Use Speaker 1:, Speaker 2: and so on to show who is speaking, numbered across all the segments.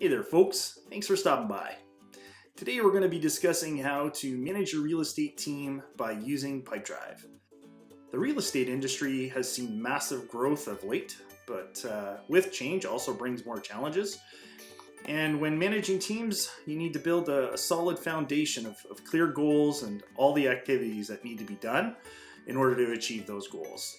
Speaker 1: Hey there folks, thanks for stopping by. Today we're going to be discussing how to manage your real estate team by using Pipedrive. The real estate industry has seen massive growth of late, but with change also brings more challenges. And when managing teams, you need to build a solid foundation of clear goals and all the activities that need to be done in order to achieve those goals.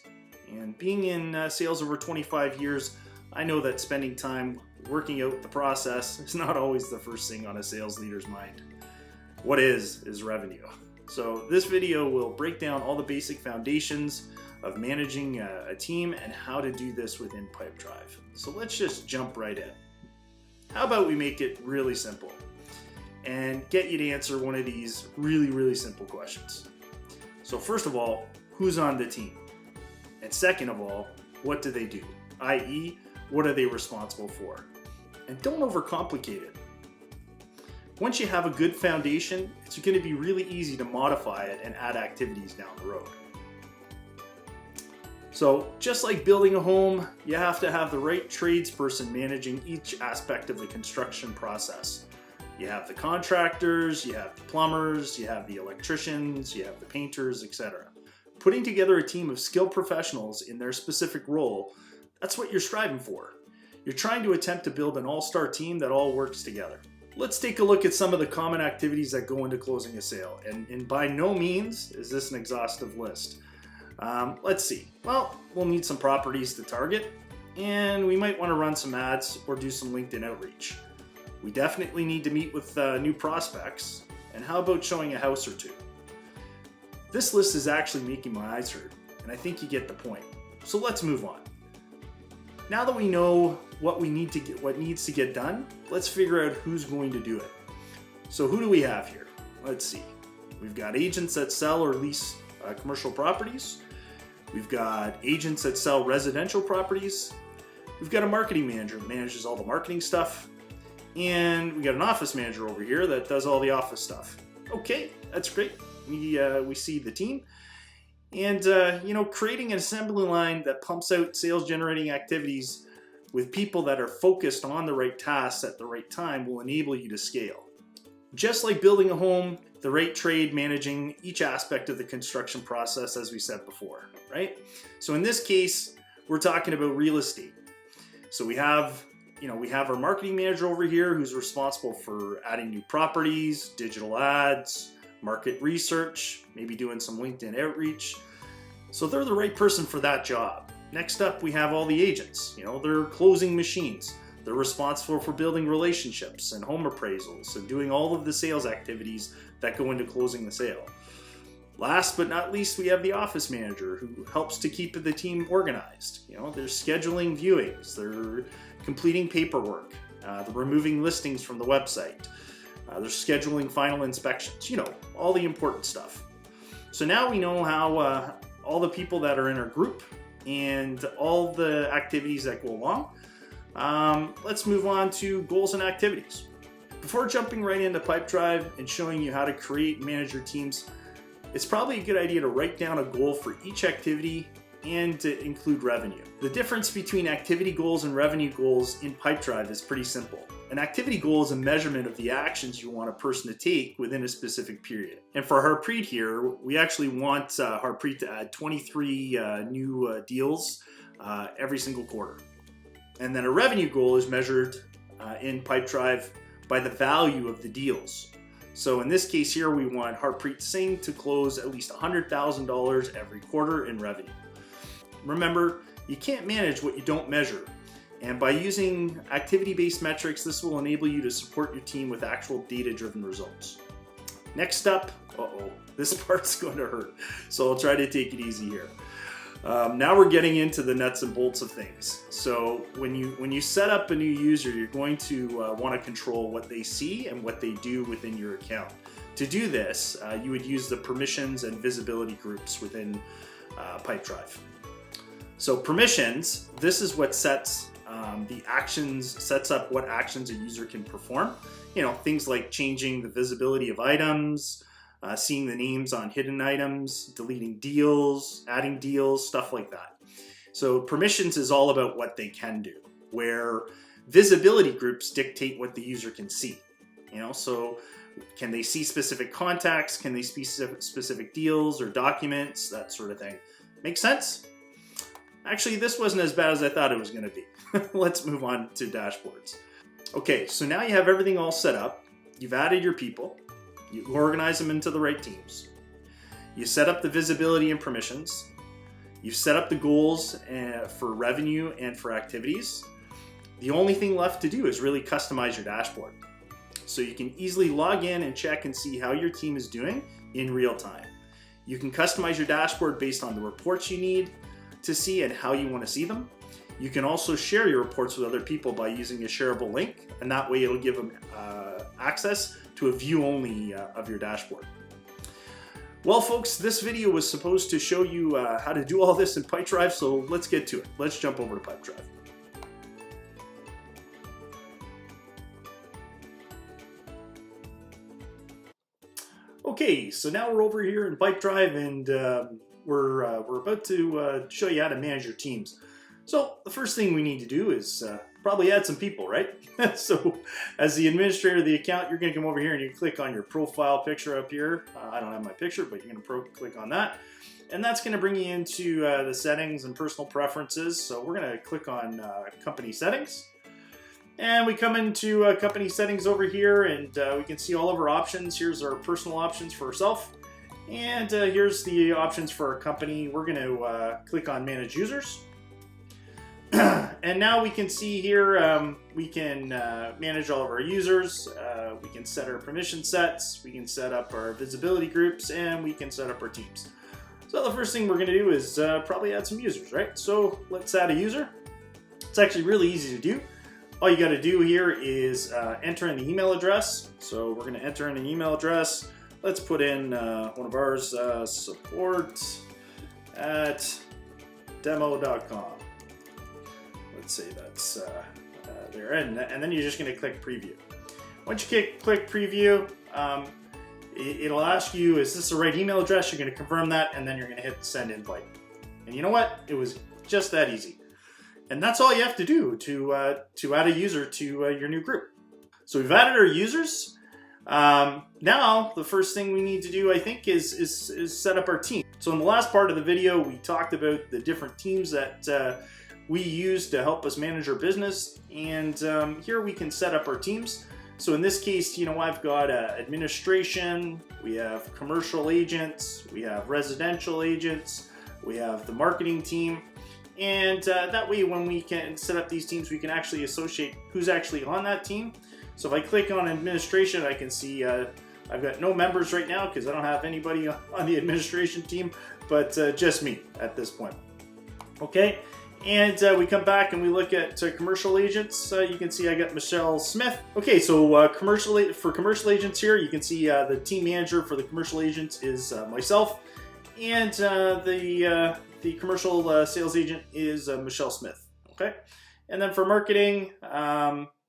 Speaker 1: And being in sales over 25 years, I know that spending time working out the process is not always the first thing on a sales leader's mind. What is revenue. So this video will break down all the basic foundations of managing a team and how to do this within Pipedrive. So let's just jump right in. How about we make it really simple and get you to answer one of these really simple questions. So first of all, who's on the team? And second of all, what do they do? i.e., what are they responsible for? And don't overcomplicate it. Once you have a good foundation, it's going to be really easy to modify it and add activities down the road. So just like building a home, you have to have the right tradesperson managing each aspect of the construction process. You have the contractors, you have the plumbers, you have the electricians, you have the painters, etc. Putting together a team of skilled professionals in their specific role, that's what you're striving for. You're trying to attempt to build an all-star team that all works together. Let's take a look at some of the common activities that go into closing a sale. And by no means is this an exhaustive list. Let's see. Well, we'll need some properties to target, and we might want to run some ads or do some LinkedIn outreach. We definitely need to meet with new prospects. And how about showing a house or two? This list is actually making my eyes hurt, and I think you get the point. So let's move on. Now that we know what needs to get done, let's figure out who's going to do it. So who do we have here? Let's see. We've got agents that sell or lease commercial properties. We've got agents that sell residential properties. We've got a marketing manager that manages all the marketing stuff. And we got an office manager over here that does all the office stuff. Okay, that's great. We see the team. And, creating an assembly line that pumps out sales generating activities with people that are focused on the right tasks at the right time will enable you to scale. Just like building a home, the right trade managing each aspect of the construction process, as we said before, right? So in this case, we're talking about real estate. So we have our marketing manager over here who's responsible for adding new properties, digital ads, market research, maybe doing some LinkedIn outreach. So they're the right person for that job. Next up, we have all the agents. They're closing machines. They're responsible for building relationships and home appraisals and doing all of the sales activities that go into closing the sale. Last but not least, we have the office manager who helps to keep the team organized. They're scheduling viewings, they're completing paperwork, they're removing listings from the website. They're scheduling final inspections, all the important stuff. So now we know how all the people that are in our group and all the activities that go along. Let's move on to goals and activities. Before jumping right into Pipedrive and showing you how to create and manage your teams, it's probably a good idea to write down a goal for each activity and to include revenue. The difference between activity goals and revenue goals in Pipedrive is pretty simple. An activity goal is a measurement of the actions you want a person to take within a specific period. And for Harpreet here, we actually want Harpreet to add 23 new deals every single quarter. And then a revenue goal is measured in Pipedrive by the value of the deals. So in this case here, we want Harpreet Singh to close at least $100,000 every quarter in revenue. Remember, you can't manage what you don't measure. And by using activity-based metrics, this will enable you to support your team with actual data-driven results. Next up, this part's going to hurt. So I'll try to take it easy here. Now we're getting into the nuts and bolts of things. So when you set up a new user, you're going to want to control what they see and what they do within your account. To do this, you would use the permissions and visibility groups within Pipedrive. So permissions, this is what sets up what actions a user can perform. Things like changing the visibility of items, seeing the names on hidden items, deleting deals, adding deals, stuff like that. So permissions is all about what they can do, where Visibility groups dictate what the user can see. So can they see specific contacts? Can they see specific deals or documents? That sort of thing. Make sense? Actually, this wasn't as bad as I thought it was going to be. Let's move on to dashboards. Okay, so now you have everything all set up. You've added your people. You organize them into the right teams. You set up the visibility and permissions. You've set up the goals for revenue and for activities. The only thing left to do is really customize your dashboard. So you can easily log in and check and see how your team is doing in real time. You can customize your dashboard based on the reports you need to see and how you want to see them. You can also share your reports with other people by using a shareable link, and that way it'll give them access to a view only of your dashboard. Well, folks, this video was supposed to show you how to do all this in Pipedrive, so let's get to it. Let's jump over to Pipedrive. Okay, so now we're over here in Pipedrive, and we're about to show you how to manage your teams. So the first thing we need to do is probably add some people, right? So as the administrator of the account, you're going to come over here and you click on your profile picture up here. I don't have my picture, but you're going to click on that. And that's going to bring you into the settings and personal preferences. So we're going to click on company settings. And we come into company settings over here, and we can see all of our options. Here's our personal options for ourselves. And here's the options for our company. We're going to click on manage users. And now we can see here, we can manage all of our users, we can set our permission sets, we can set up our visibility groups, and we can set up our teams. So the first thing we're going to do is probably add some users, right? So let's add a user. It's actually really easy to do. All you got to do here is enter in the email address. So we're going to enter in an email address. Let's put in one of ours, support@demo.com. Let's say that's there, and then you're just going to click preview. Once you click preview, it'll ask you, is this the right email address? You're going to confirm that, and then you're going to hit send invite. And you know what? It was just that easy. And that's all you have to do to add a user to your new group. So we've added our users. Now the first thing we need to do, I think, is set up our team. So in the last part of the video, we talked about the different teams that we use to help us manage our business, and here we can set up our teams. So in this case, I've got administration, we have commercial agents, we have residential agents, we have the marketing team, and that way when we can set up these teams, we can actually associate who's actually on that team. So if I click on administration, I can see I've got no members right now because I don't have anybody on the administration team, but just me at this point. Okay. And we come back and we look at commercial agents. You can see I got Michelle Smith. Okay, so for commercial agents here, you can see the team manager for the commercial agents is myself, and the commercial sales agent is Michelle Smith. Okay, and then for marketing,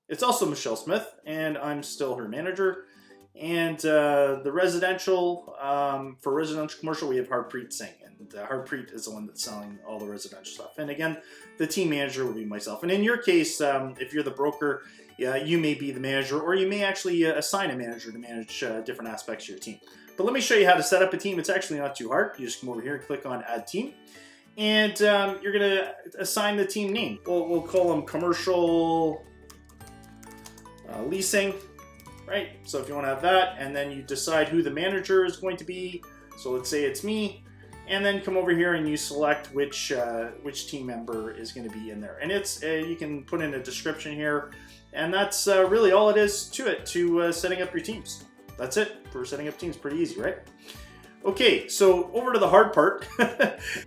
Speaker 1: it's also Michelle Smith, and I'm still her manager. And the residential, for residential commercial, we have Harpreet Singh. And Harpreet is the one that's selling all the residential stuff. And again, the team manager would be myself. And in your case, if you're the broker, you may be the manager, or you may actually assign a manager to manage different aspects of your team. But let me show you how to set up a team. It's actually not too hard. You just come over here and click on Add Team. And you're going to assign the team name. We'll call them Commercial Leasing. Right, so if you want to have that, and then you decide who the manager is going to be. So let's say it's me, and then come over here and you select which team member is going to be in there. And it's you can put in a description here, and that's really all it is to setting up your teams. That's it for setting up teams. Pretty easy, right? Okay, so over to the hard part.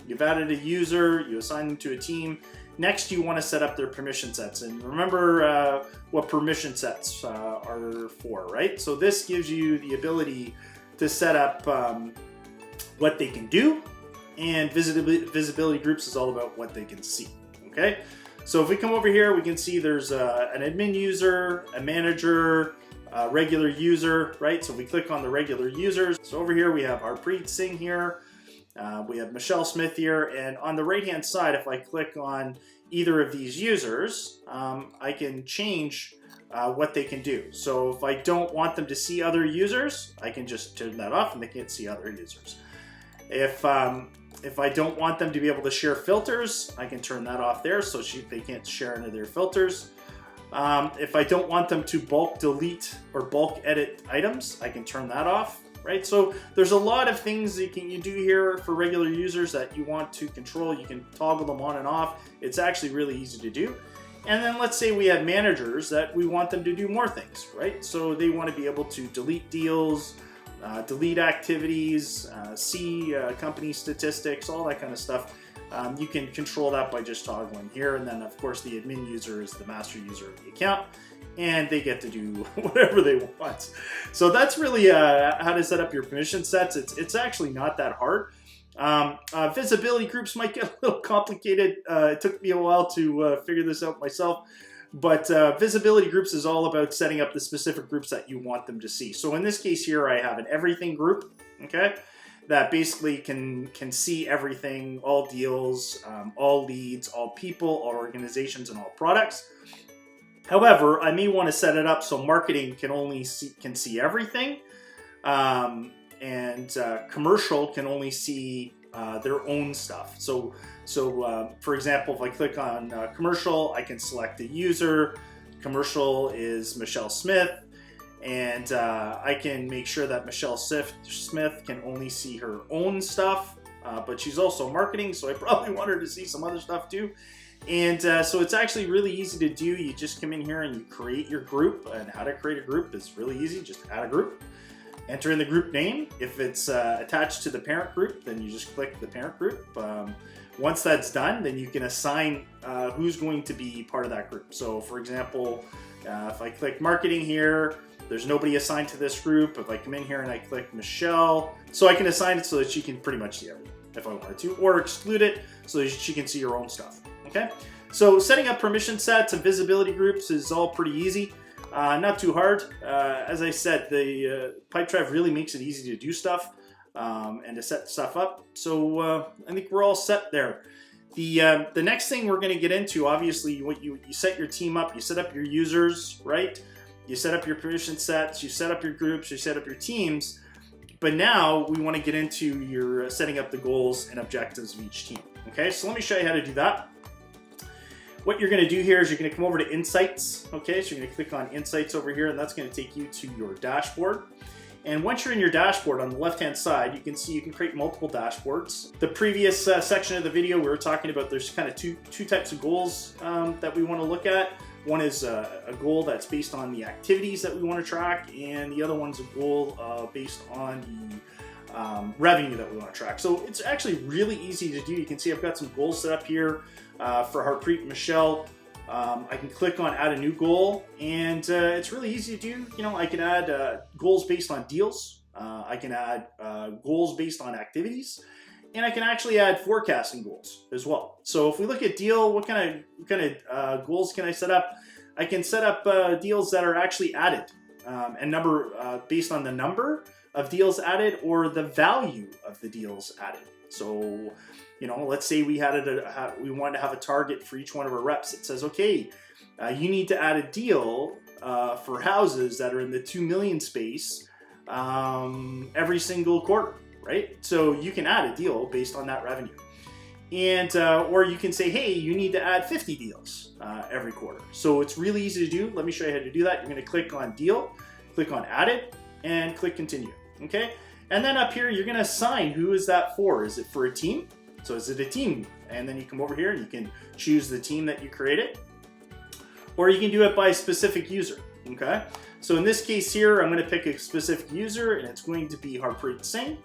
Speaker 1: You've added a user, you assign them to a team. Next, you want to set up their permission sets, and remember what permission sets are for, right? So this gives you the ability to set up what they can do, and visibility groups is all about what they can see, okay? So if we come over here, we can see there's an admin user, a manager, a regular user, right? So if we click on the regular users, so over here we have Harpreet Singh here. We have Michelle Smith here, and on the right-hand side, if I click on either of these users, I can change what they can do. So if I don't want them to see other users, I can just turn that off and they can't see other users. If I don't want them to be able to share filters, I can turn that off there so they can't share any of their filters. If I don't want them to bulk delete or bulk edit items, I can turn that off, right? So there's a lot of things you do here for regular users that you want to control. You can toggle them on and off. It's actually really easy to do. And then let's say we have managers that we want them to do more things, right? So they want to be able to delete deals, delete activities, see company statistics, all that kind of stuff. You can control that by just toggling here. And then of course the admin user is the master user of the account and they get to do whatever they want. So that's really how to set up your permission sets. It's actually not that hard. Visibility groups might get a little complicated. It took me a while to figure this out myself. But visibility groups is all about setting up the specific groups that you want them to see. So in this case here, I have an everything group, okay, that basically can see everything, all deals, all leads, all people, all organizations, and all products. However, I may want to set it up so marketing can only see everything, and commercial can only see their own stuff. So for example, if I click on commercial, I can select a user. Commercial is Michelle Smith, and I can make sure that Michelle Smith can only see her own stuff, but she's also marketing, so I probably want her to see some other stuff too. And so it's actually really easy to do. You just come in here and you create your group, and how to create a group is really easy. Just add a group. Enter in the group name. If it's attached to the parent group, then you just click the parent group. Once that's done, then you can assign who's going to be part of that group. So for example, if I click marketing here, there's nobody assigned to this group. If I come in here and I click Michelle, so I can assign it so that she can pretty much see everything if I wanted to, or exclude it so that she can see her own stuff, okay? So setting up permission sets and visibility groups is all pretty easy. Not too hard. As I said, the Pipedrive really makes it easy to do stuff and to set stuff up. So I think we're all set there. The next thing we're going to get into, obviously, you set your team up, you set up your users, right? You set up your permission sets, you set up your groups, you set up your teams. But now we want to get into your setting up the goals and objectives of each team. Okay, so let me show you how to do that. What you're going to do here is you're going to come over to Insights. Okay, so you're going to click on Insights over here, and that's going to take you to your dashboard. And once you're in your dashboard, on the left-hand side, you can see you can create multiple dashboards. The previous section of the video, we were talking about there's kind of two types of goals that we want to look at. One is a goal that's based on the activities that we want to track, and the other one's a goal based on the revenue that we want to track. So it's actually really easy to do. You can see I've got some goals set up here for Harpreet and Michelle. I can click on add a new goal, and it's really easy to do. You know, I can add goals based on deals. I can add goals based on activities, and I can actually add forecasting goals as well. So if we look at deal, what kind of goals can I set up? I can set up deals that are actually added and number based on the number of deals added or the value of the deals added. So, you know, let's say we wanted to have a target for each one of our reps. It says, okay, you need to add a deal for houses that are in the 2 million space every single quarter, right? So you can add a deal based on that revenue. And or you can say, hey, you need to add 50 deals every quarter. So it's really easy to do. Let me show you how to do that. You're going to click on deal, click on added, and click continue. Okay, and then up here you're going to assign who is that for. Is it for a team? So is it a team? And then you come over here and you can choose the team that you created, or you can do it by a specific user. Okay, so in this case here, I'm going to pick a specific user, and it's going to be Harpreet Singh.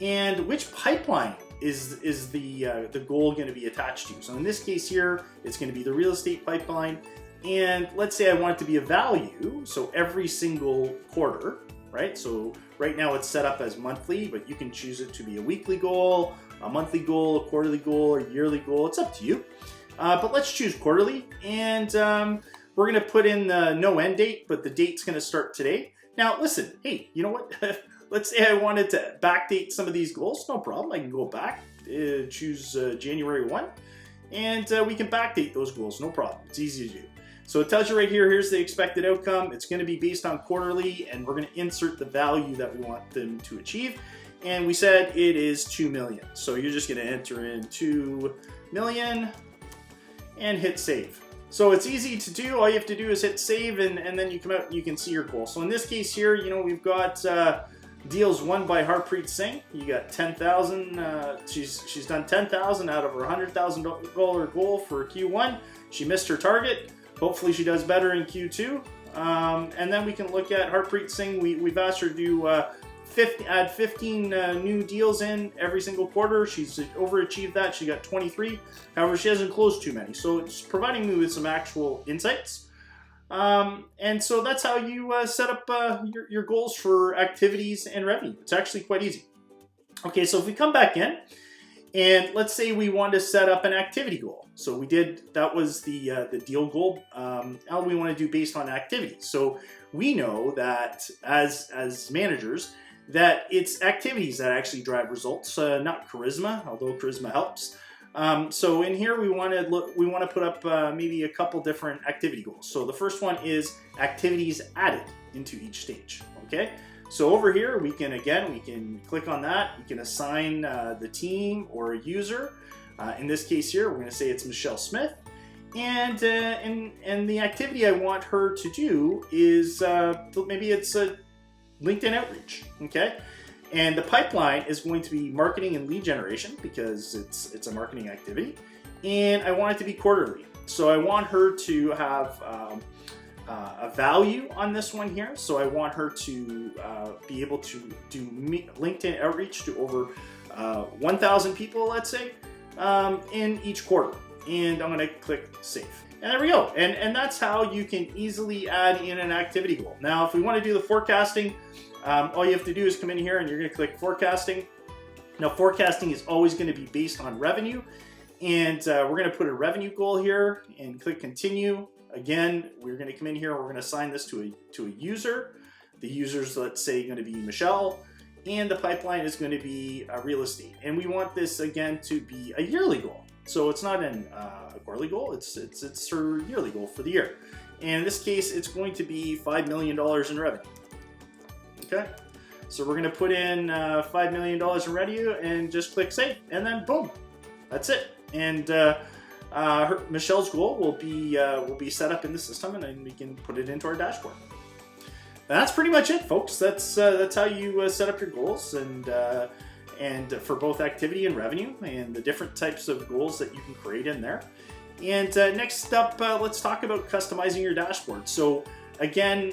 Speaker 1: And which pipeline is the goal going to be attached to? So in this case here, it's going to be the real estate pipeline. And let's say I want it to be a value, so every single quarter, right? So right now it's set up as monthly, but you can choose it to be a weekly goal, a monthly goal, a quarterly goal, a yearly goal. It's up to you. But let's choose quarterly, and we're going to put in the no end date, but the date's going to start today. Now listen, hey, you know what? Let's say I wanted to backdate some of these goals. No problem. I can go back, choose January 1, and we can backdate those goals, no problem. It's easy to do. So it tells you right here, here's the expected outcome. It's going to be based on quarterly, and we're going to insert the value that we want them to achieve. And we said it is 2 million. So you're just going to enter in 2 million and hit save. So it's easy to do. All you have to do is hit save, and then you come out and you can see your goal. So in this case here, you know, we've got deals won by Harpreet Singh. You got 10,000. She's done 10,000 out of her $100,000 goal for Q1. She missed her target. Hopefully she does better in Q2. And then we can look at Harpreet Singh. We've asked her to do add 15 new deals in every single quarter. She's overachieved that. She got 23. However, she hasn't closed too many. So it's providing me with some actual insights. And so that's how you set up your goals for activities and revenue. It's actually quite easy. Okay, so if we come back in, and let's say we want to set up an activity goal. So we did, that was the deal goal. Now we want to do based on activities. So we know that as managers, that it's activities that actually drive results, not charisma, although charisma helps. So in here we want to put up maybe a couple different activity goals. So the first one is activities added into each stage. Okay. So over here we can click on that. We can assign the team or a user. In this case here, we're going to say it's Michelle Smith, and the activity I want her to do is maybe it's a LinkedIn outreach. Okay. And the pipeline is going to be marketing and lead generation because it's a marketing activity, and I want it to be quarterly. So I want her to have a value on this one here. So I want her to be able to do LinkedIn outreach to over 1,000 people, let's say, in each quarter. And I'm going to click save. And there we go. And that's how you can easily add in an activity goal. Now, if we want to do the forecasting, all you have to do is come in here and you're going to click forecasting. Now, forecasting is always going to be based on revenue. And we're going to put a revenue goal here and click continue. Again, we're going to come in here and we're going to assign this to a user. The user's, let's say, going to be Michelle. And the pipeline is going to be real estate. And we want this, again, to be a yearly goal. So it's not a quarterly goal, it's her yearly goal for the year. And in this case, it's going to be $5 million in revenue. Okay, so we're going to put in $5 million in revenue and just click save, and then boom, that's it. And Michelle's goal will be set up in the system, and then we can put it into our dashboard. That's pretty much it, folks. That's how you set up your goals, and for both activity and revenue, and the different types of goals that you can create in there. And next up, let's talk about customizing your dashboard. So again,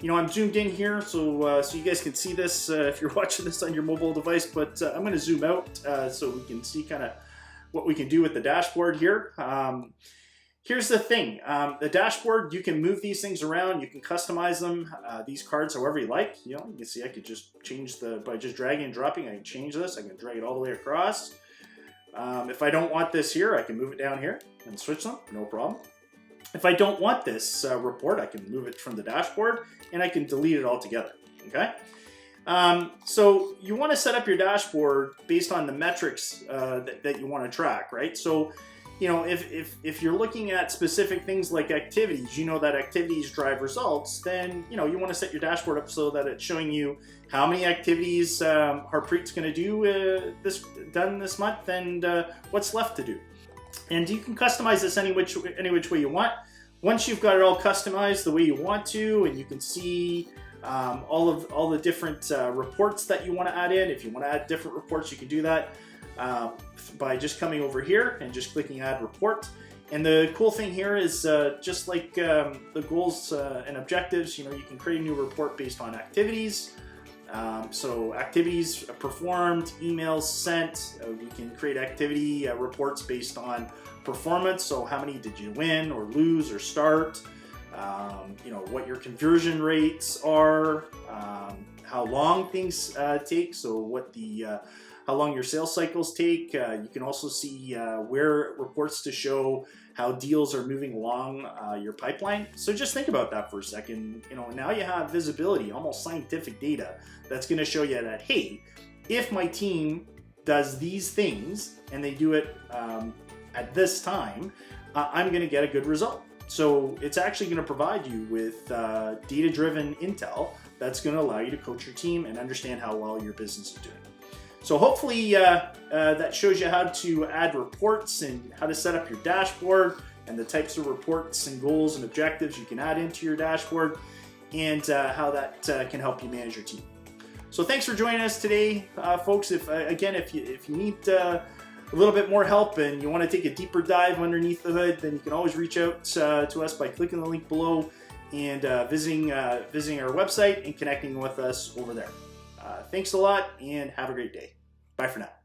Speaker 1: you know, I'm zoomed in here, so you guys can see this if you're watching this on your mobile device. But I'm going to zoom out so we can see kind of what we can do with the dashboard here. Here's the thing, the dashboard, you can move these things around, you can customize them, these cards however you like. You know, you can see I could just change by just dragging and dropping, I can change this, I can drag it all the way across. If I don't want this here, I can move it down here and switch them, no problem. If I don't want this report, I can move it from the dashboard and I can delete it altogether, okay? So you want to set up your dashboard based on the metrics that you want to track, right? So, you know, if you're looking at specific things like activities, you know that activities drive results, then, you know, you want to set your dashboard up so that it's showing you how many activities Harpreet's going to do done this month, and what's left to do. And you can customize this any which way you want. Once you've got it all customized the way you want to, and you can see all the different reports that you want to add in. If you want to add different reports, you can do that by just coming over here and just clicking add report. And the cool thing here is just like the goals and objectives, you know, you can create a new report based on activities. So activities performed, emails sent, we can create activity reports based on performance. So how many did you win or lose or start? You know, what your conversion rates are, how long things take. So what how long your sales cycles take. You can also see where reports to show how deals are moving along your pipeline. So just think about that for a second. You know, now you have visibility, almost scientific data that's going to show you that, hey, if my team does these things and they do it at this time, I'm going to get a good result. So it's actually going to provide you with data-driven intel that's going to allow you to coach your team and understand how well your business is doing. So hopefully that shows you how to add reports and how to set up your dashboard and the types of reports and goals and objectives you can add into your dashboard, and how that can help you manage your team. So thanks for joining us today, folks. If you need a little bit more help and you want to take a deeper dive underneath the hood, then you can always reach out to us by clicking the link below and visiting our website and connecting with us over there. Thanks a lot and have a great day. Bye for now.